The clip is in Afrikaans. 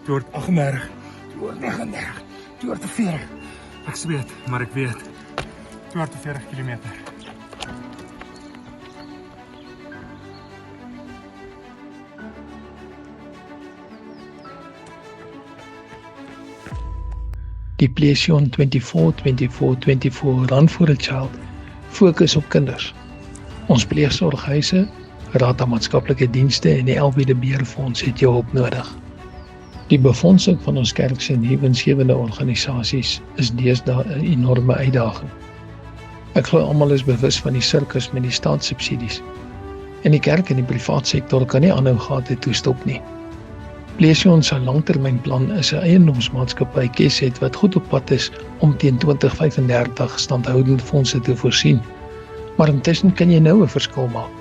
238, 239, 240. Ek sweet, maar ek weet. 240 kilometer. Die Plesion 24-24-24 Run for a Child fokus op kinders. Ons pleegsorghuise, Raad aan Maatskaplike Dienste en die LW Beheerfonds het jou hulp nodig. Die befondsing van ons kerk se nuwensgewende organisasies is deesdae 'n enorme uitdaging. Ek glo almal is bewus van die sirkus met die staatssubsidies. En die kerk en die privaat sektor kan nie aanhou gate toestop nie. Plesion se langtermynplan is 'n eiendomsmaatskappy Kesset wat goed op pad is om teen 2035 standhoudende fondse te voorsien. Maar intussen kan jy nou 'n verskil maak.